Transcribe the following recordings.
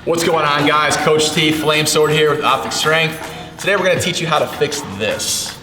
What's going on, guys? Coach T, Flamesword here with OpTic Strength. Today we're going to teach you how to fix this.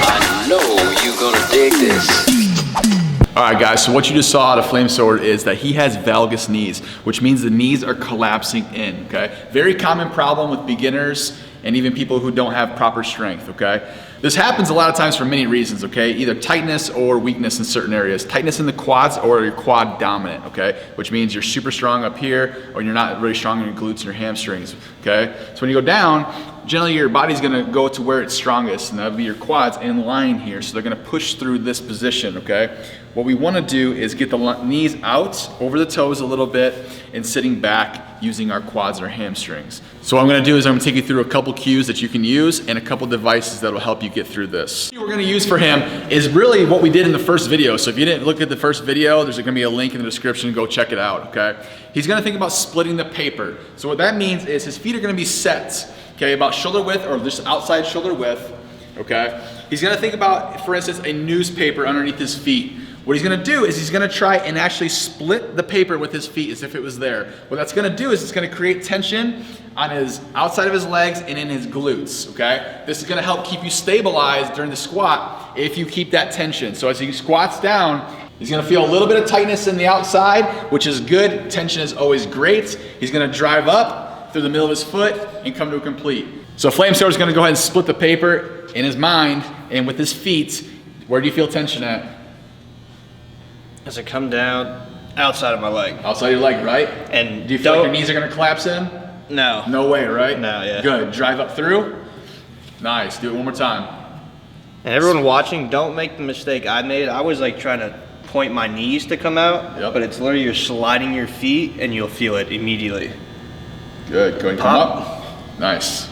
I know you're gonna dig this. All right, guys, so what you just saw out of Flamesword is that he has valgus knees, which means the knees are collapsing in, okay? Very common problem with beginners and even people who don't have proper strength, okay? This happens a lot of times for many reasons, okay? Either tightness or weakness in certain areas. Tightness in the quads or you're quad dominant, okay? Which means you're super strong up here or you're not really strong in your glutes and your hamstrings, okay? So when you go down, generally your body's gonna go to where it's strongest, and that'll be your quads in line here. So they're gonna push through this position, okay? What we wanna do is get the knees out over the toes a little bit and sitting back using our quads and our hamstrings. So what I'm gonna do is I'm gonna take you through a couple cues that you can use and a couple devices that will help you get through this. What we're gonna use for him is really what we did in the first video. So if you didn't look at the first video, there's gonna be a link in the description, go check it out, okay? He's gonna think about splitting the paper. So what that means is his feet are gonna be set, okay, about shoulder width or just outside shoulder width, okay? He's gonna think about, for instance, a newspaper underneath his feet. What he's gonna do is he's gonna try and actually split the paper with his feet as if it was there. What that's gonna do is it's gonna create tension on his outside of his legs and in his glutes, okay? This is gonna help keep you stabilized during the squat if you keep that tension. So as he squats down, he's gonna feel a little bit of tightness in the outside, which is good. Tension is always great. He's gonna drive up through the middle of his foot and come to a complete. So Flamesword is gonna go ahead and split the paper in his mind and with his feet. Where do you feel tension at? As I come down, outside of my leg. Outside your leg, right? And do you feel like your knees are gonna collapse in? No. No way, right? No, yeah. Good, drive up through. Nice, do it one more time. And everyone watching, don't make the mistake I made. I was like trying to point my knees to come out, but it's literally you're sliding your feet and you'll feel it immediately. Good, go ahead and come up. Nice.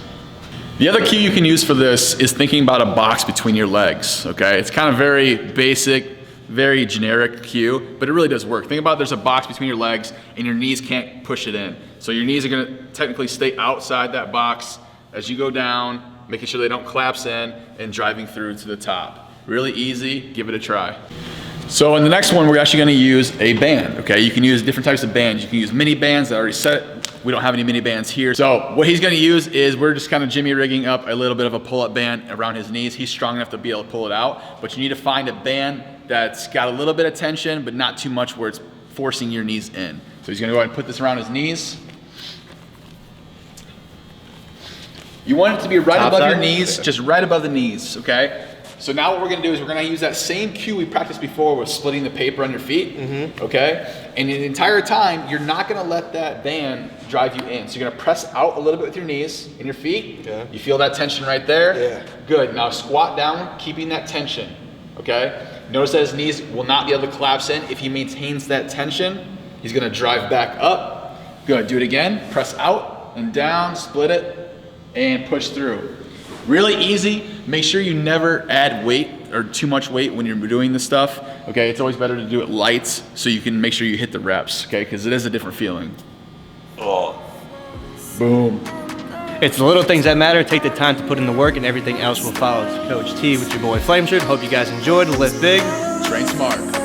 The other key you can use for this is thinking about a box between your legs, okay? It's kind of very basic, very generic cue, but it really does work. Think about there's a box between your legs and your knees can't push it in. So your knees are gonna technically stay outside that box as you go down, making sure they don't collapse in and driving through to the top. Really easy, give it a try. So in the next one, we're actually gonna use a band, okay? You can use different types of bands. You can use mini bands that are already set. We don't have any mini bands here. So what he's gonna use is we're just kind of jimmy rigging up a little bit of a pull-up band around his knees. He's strong enough to be able to pull it out, but you need to find a band that's got a little bit of tension, but not too much where it's forcing your knees in. So he's gonna go ahead and put this around his knees. You want it to be right above your knees, just right above the knees, okay? So now what we're gonna do is we're gonna use that same cue we practiced before with splitting the paper on your feet, okay? And the entire time, you're not gonna let that band drive you in. So you're gonna press out a little bit with your knees and your feet. Yeah. You feel that tension right there? Yeah. Good, now squat down, keeping that tension, okay? Notice that his knees will not be able to collapse in. If he maintains that tension, he's gonna drive back up. Good, do it again, press out and down, split it, and push through. Really easy. Make sure you never add weight or too much weight when you're doing this stuff, okay? It's always better to do it light so you can make sure you hit the reps, okay? Because it is a different feeling. Oh. Boom. It's the little things that matter. Take the time to put in the work and everything else will follow. It's Coach T with your boy Flamesword. Hope you guys enjoyed. Lift big. Train smart.